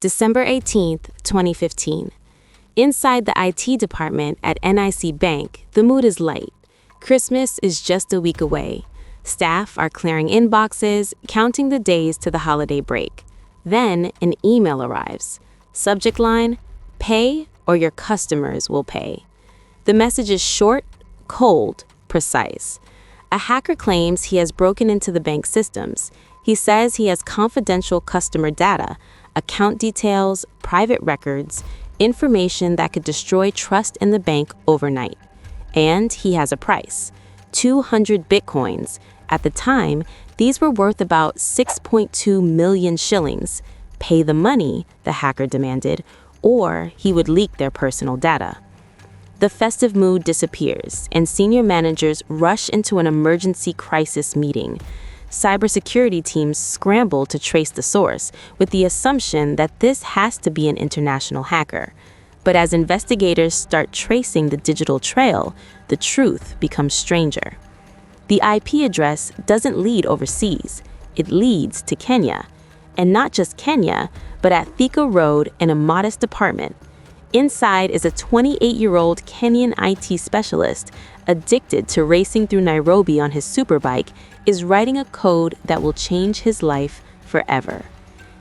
December 18th, 2015. Inside the IT department at NIC Bank, the mood is light. Christmas is just a week away. Staff are clearing inboxes, counting the days to the holiday break. Then an email arrives. Subject line, "Pay or your customers will pay." The message is short, cold, precise. A hacker claims he has broken into the bank's systems. He says he has confidential customer data, account details, private records, information that could destroy trust in the bank overnight. And he has a price, 200 bitcoins. At the time, these were worth about 6.2 million shillings. Pay the money, the hacker demanded, or he would leak their personal data. The festive mood disappears, and senior managers rush into an emergency crisis meeting. Cybersecurity teams scramble to trace the source, with the assumption that this has to be an international hacker. But as investigators start tracing the digital trail, the truth becomes stranger. The IP address doesn't lead overseas, it leads to Kenya. And not just Kenya, but at Thika Road in a modest apartment. Inside is a 28-year-old Kenyan IT specialist, addicted to racing through Nairobi on his superbike, is writing a code that will change his life forever.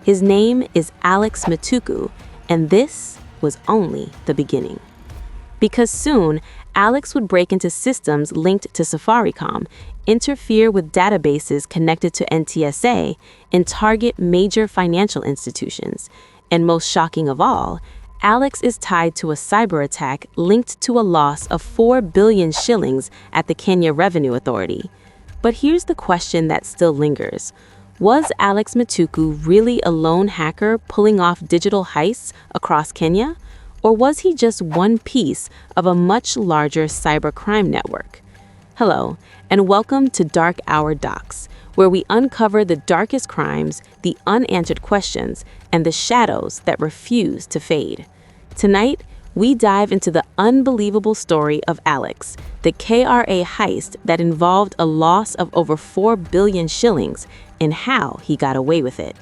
His name is Alex Mutuku, and this was only the beginning. Because soon, Alex would break into systems linked to Safaricom, interfere with databases connected to NTSA, and target major financial institutions. And most shocking of all, Alex is tied to a cyberattack linked to a loss of 4 billion shillings at the Kenya Revenue Authority. But here's the question that still lingers. Was Alex Mutuku really a lone hacker pulling off digital heists across Kenya? Or was he just one piece of a much larger cybercrime network? Hello, and welcome to Dark Hour Docs, where we uncover the darkest crimes, the unanswered questions, and the shadows that refuse to fade. Tonight, we dive into the unbelievable story of Alex, the KRA heist that involved a loss of over 4 billion shillings, and how he got away with it.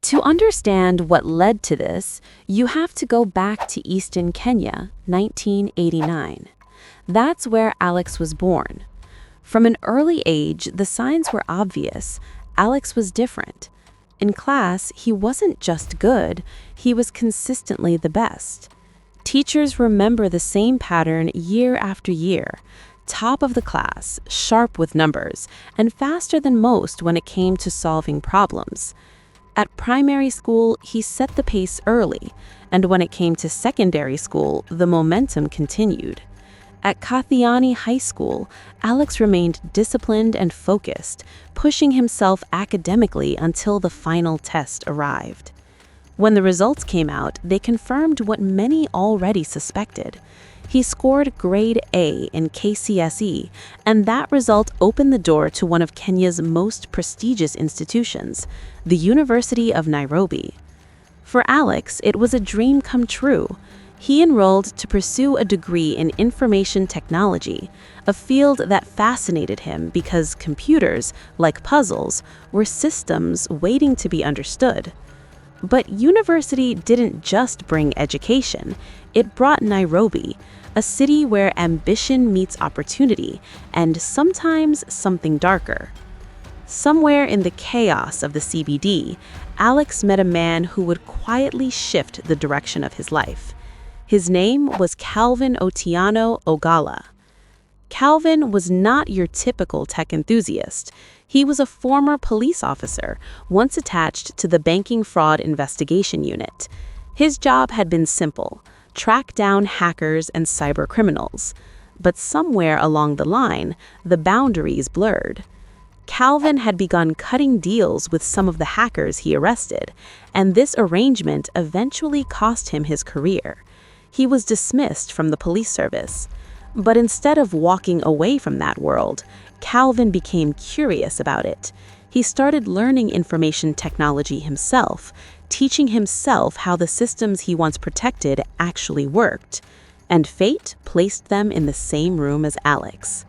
To understand what led to this, you have to go back to Eastern Kenya, 1989. That's where Alex was born. From an early age, the signs were obvious. Alex was different. In class, he wasn't just good, he was consistently the best. Teachers remember the same pattern year after year. Top of the class, sharp with numbers, and faster than most when it came to solving problems. At primary school, he set the pace early, and when it came to secondary school, the momentum continued. At Kathiani High School, Alex remained disciplined and focused, pushing himself academically until the final test arrived. When the results came out, they confirmed what many already suspected. He scored grade A in KCSE, and that result opened the door to one of Kenya's most prestigious institutions, the University of Nairobi. For Alex, it was a dream come true. He enrolled to pursue a degree in information technology, a field that fascinated him because computers, like puzzles, were systems waiting to be understood. But university didn't just bring education, it brought Nairobi, a city where ambition meets opportunity, and sometimes something darker. Somewhere in the chaos of the CBD, Alex met a man who would quietly shift the direction of his life. His name was Calvin Otieno Ogala. Calvin was not your typical tech enthusiast. He was a former police officer, once attached to the Banking Fraud Investigation Unit. His job had been simple: track down hackers and cybercriminals. But somewhere along the line, the boundaries blurred. Calvin had begun cutting deals with some of the hackers he arrested, and this arrangement eventually cost him his career. He was dismissed from the police service. But instead of walking away from that world, Calvin became curious about it. He started learning information technology himself, teaching himself how the systems he once protected actually worked. and fate placed them in the same room as Alex.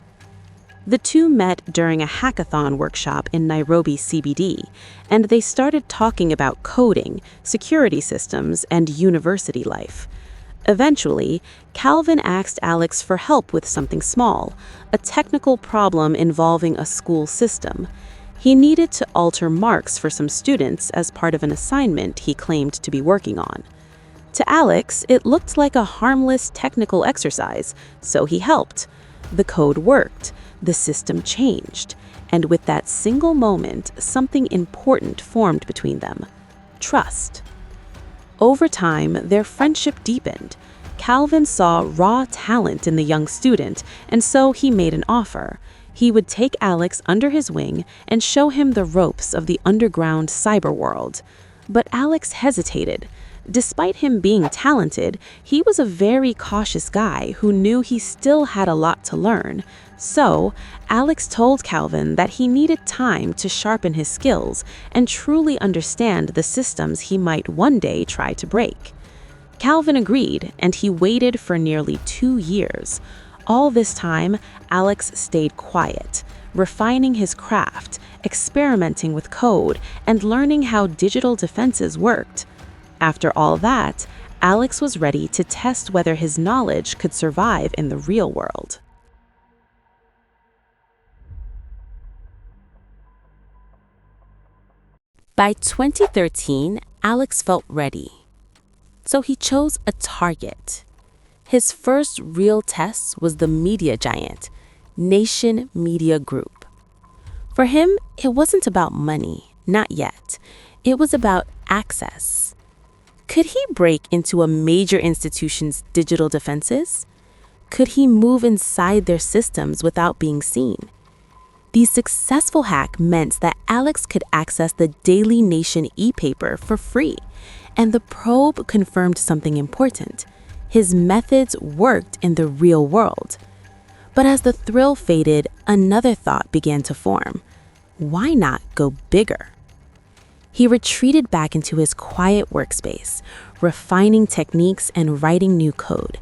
The two met during a hackathon workshop in Nairobi CBD, and they started talking about coding, security systems, and university life. Eventually, Calvin asked Alex for help with something small, a technical problem involving a school system. He needed to alter marks for some students as part of an assignment he claimed to be working on. To Alex, it looked like a harmless technical exercise, so he helped. The code worked, the system changed, and with that single moment, something important formed between them: trust. Over time, their friendship deepened. Calvin saw raw talent in the young student, and so he made an offer. He would take Alex under his wing and show him the ropes of the underground cyber world. But Alex hesitated. Despite him being talented, he was a very cautious guy who knew he still had a lot to learn. So, Alex told Calvin that he needed time to sharpen his skills and truly understand the systems he might one day try to break. Calvin agreed, and he waited for nearly 2 years. All this time, Alex stayed quiet, refining his craft, experimenting with code, and learning how digital defenses worked. After all that, Alex was ready to test whether his knowledge could survive in the real world. By 2013, Alex felt ready. So he chose a target. His first real test was the media giant, Nation Media Group. For him, it wasn't about money, not yet. It was about access. Could he break into a major institution's digital defenses? Could he move inside their systems without being seen? The successful hack meant that Alex could access the Daily Nation e-paper for free, and the probe confirmed something important. His methods worked in the real world. But as the thrill faded, another thought began to form. Why not go bigger? He retreated back into his quiet workspace, refining techniques and writing new code.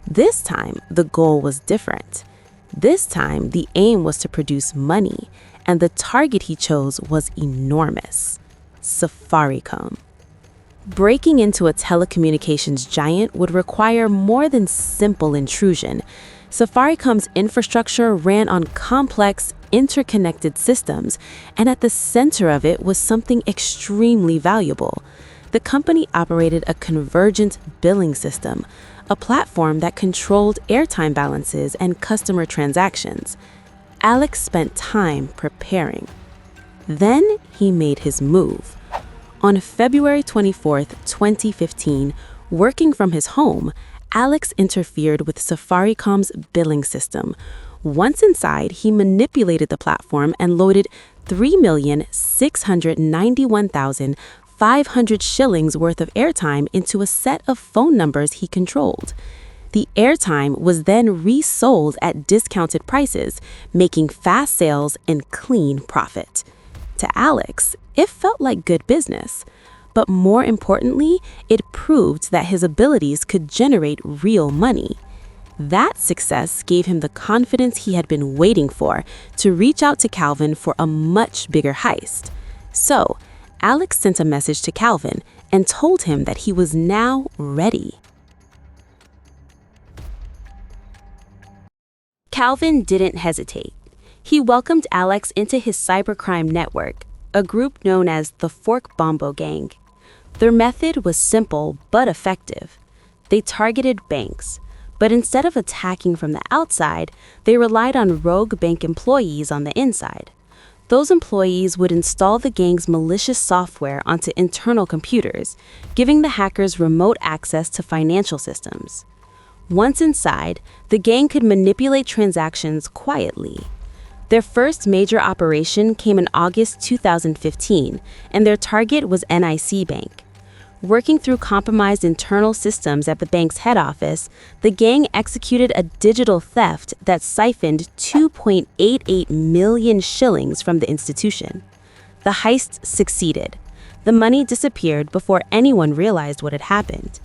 This time, the goal was different. This time, the aim was to produce money, and the target he chose was enormous: Safaricom. Breaking into a telecommunications giant would require more than simple intrusion. Safaricom's infrastructure ran on complex, interconnected systems, and at the center of it was something extremely valuable. The company operated a convergent billing system, a platform that controlled airtime balances and customer transactions. Alex spent time preparing. Then he made his move. On February 24, 2015, working from his home, Alex interfered with Safaricom's billing system. Once inside, he manipulated the platform and loaded 3,691,500 shillings worth of airtime into a set of phone numbers he controlled. The airtime was then resold at discounted prices, making fast sales and clean profit. To Alex, it felt like good business. But more importantly, it proved that his abilities could generate real money. That success gave him the confidence he had been waiting for to reach out to Calvin for a much bigger heist. So, Alex sent a message to Calvin and told him that he was now ready. Calvin didn't hesitate. He welcomed Alex into his cybercrime network, a group known as the Fork Bombo Gang. Their method was simple but effective. They targeted banks, but instead of attacking from the outside, they relied on rogue bank employees on the inside. Those employees would install the gang's malicious software onto internal computers, giving the hackers remote access to financial systems. Once inside, the gang could manipulate transactions quietly. Their first major operation came in August 2015, and their target was NIC Bank. Working through compromised internal systems at the bank's head office, the gang executed a digital theft that siphoned 2.88 million shillings from the institution. The heist succeeded. The money disappeared before anyone realized what had happened.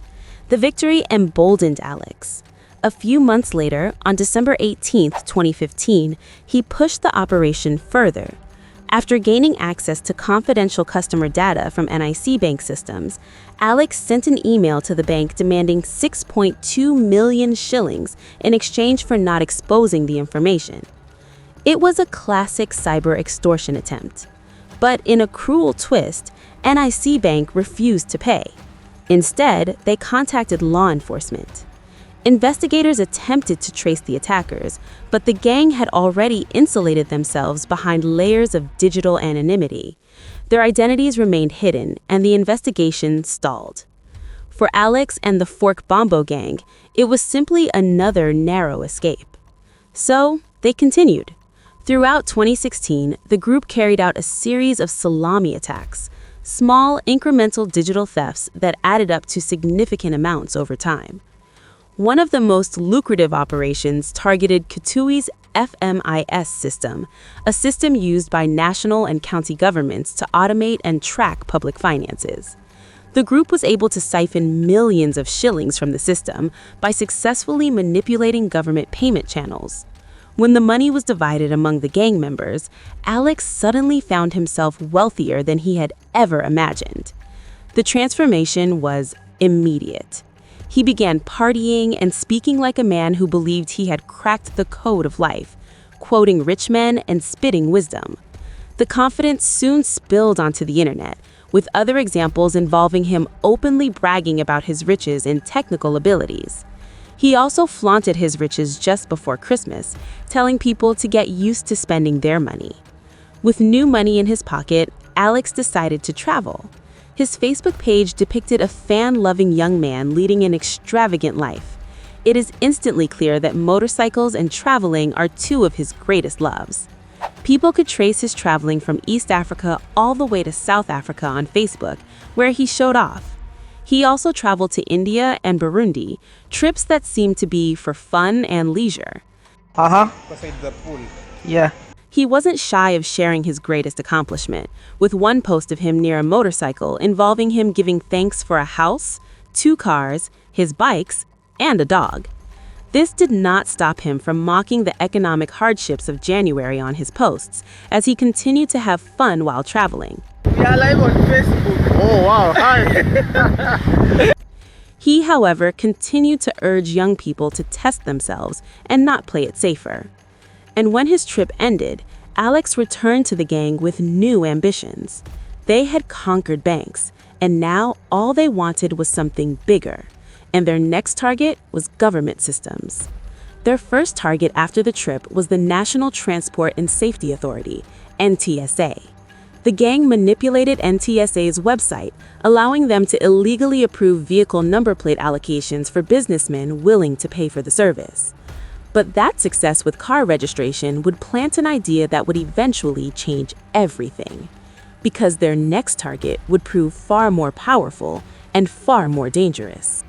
The victory emboldened Alex. A few months later, on December 18, 2015, he pushed the operation further. After gaining access to confidential customer data from NIC bank systems, Alex sent an email to the bank demanding 6.2 million shillings in exchange for not exposing the information. It was a classic cyber extortion attempt. But in a cruel twist, NIC Bank refused to pay. Instead, they contacted law enforcement. Investigators attempted to trace the attackers, but the gang had already insulated themselves behind layers of digital anonymity. Their identities remained hidden, and the investigation stalled. For Alex and the Fork Bombo Gang, it was simply another narrow escape. So, they continued. Throughout 2016, the group carried out a series of salami attacks, small, incremental digital thefts that added up to significant amounts over time. One of the most lucrative operations targeted Kitui's FMIS system, a system used by national and county governments to automate and track public finances. The group was able to siphon millions of shillings from the system by successfully manipulating government payment channels. When the money was divided among the gang members, Alex suddenly found himself wealthier than he had ever imagined. The transformation was immediate. He began partying and speaking like a man who believed he had cracked the code of life, quoting rich men and spitting wisdom. The confidence soon spilled onto the internet, with other examples involving him openly bragging about his riches and technical abilities. He also flaunted his riches just before Christmas, telling people to get used to spending their money. With new money in his pocket, Alex decided to travel. His Facebook page depicted a fan-loving young man leading an extravagant life. It is instantly clear that motorcycles and traveling are two of his greatest loves. People could trace his traveling from East Africa all the way to South Africa on Facebook, where he showed off. He also traveled to India and Burundi, trips that seemed to be for fun and leisure. Beside the pool. Yeah. He wasn't shy of sharing his greatest accomplishment, with one post of him near a motorcycle involving him giving thanks for a house, 2 cars, his bikes, and a dog. This did not stop him from mocking the economic hardships of January on his posts, as he continued to have fun while traveling. We are live on Facebook. Oh wow, hi. He, however, continued to urge young people to test themselves and not play it safer. And when his trip ended, Alex returned to the gang with new ambitions. They had conquered banks, and now all they wanted was something bigger. And their next target was government systems. Their first target after the trip was the National Transport and Safety Authority, NTSA. The gang manipulated NTSA's website, allowing them to illegally approve vehicle number plate allocations for businessmen willing to pay for the service. But that success with car registration would plant an idea that would eventually change everything, because their next target would prove far more powerful and far more dangerous.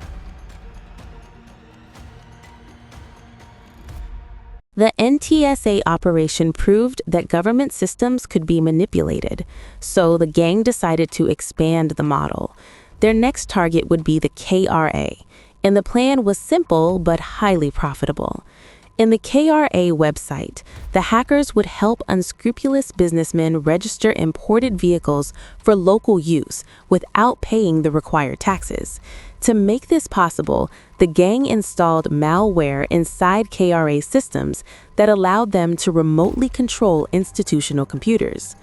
The NTSA operation proved that government systems could be manipulated, so the gang decided to expand the model. Their next target would be the KRA, and the plan was simple but highly profitable. In the KRA website, the hackers would help unscrupulous businessmen register imported vehicles for local use without paying the required taxes. To make this possible, the gang installed malware inside KRA systems that allowed them to remotely control institutional computers.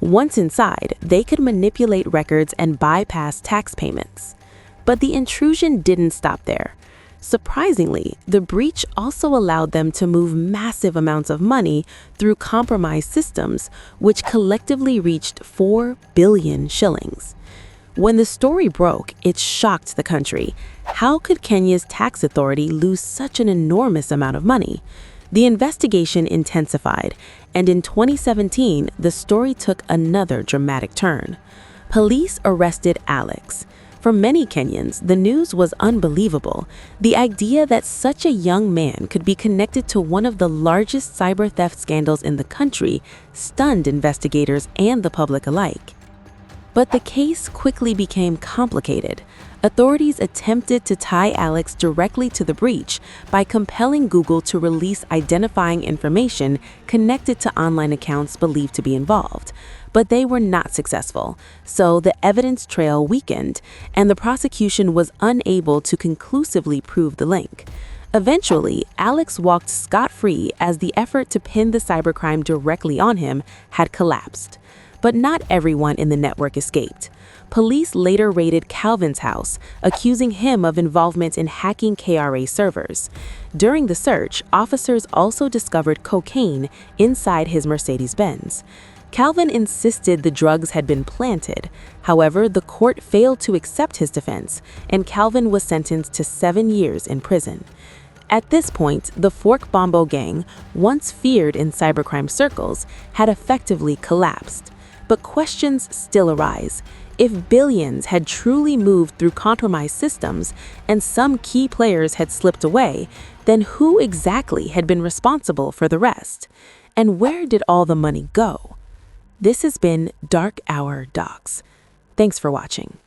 Once inside, they could manipulate records and bypass tax payments. But the intrusion didn't stop there. Surprisingly, the breach also allowed them to move massive amounts of money through compromised systems, which collectively reached 4 billion shillings. When the story broke, it shocked the country. How could Kenya's tax authority lose such an enormous amount of money? The investigation intensified, and in 2017, the story took another dramatic turn. Police arrested Alex. For many Kenyans, the news was unbelievable. The idea that such a young man could be connected to one of the largest cyber theft scandals in the country stunned investigators and the public alike. But the case quickly became complicated. Authorities attempted to tie Alex directly to the breach by compelling Google to release identifying information connected to online accounts believed to be involved. But they were not successful, so the evidence trail weakened, and the prosecution was unable to conclusively prove the link. Eventually, Alex walked scot-free as the effort to pin the cybercrime directly on him had collapsed. But not everyone in the network escaped. Police later raided Calvin's house, accusing him of involvement in hacking KRA servers. During the search, officers also discovered cocaine inside his Mercedes-Benz. Calvin insisted the drugs had been planted. However, the court failed to accept his defense, and Calvin was sentenced to 7 years in prison. At this point, the Fork Bombo Gang, once feared in cybercrime circles, had effectively collapsed. But questions still arise. If billions had truly moved through compromised systems and some key players had slipped away, then who exactly had been responsible for the rest? And where did all the money go? This has been Dark Hour Docs. Thanks for watching.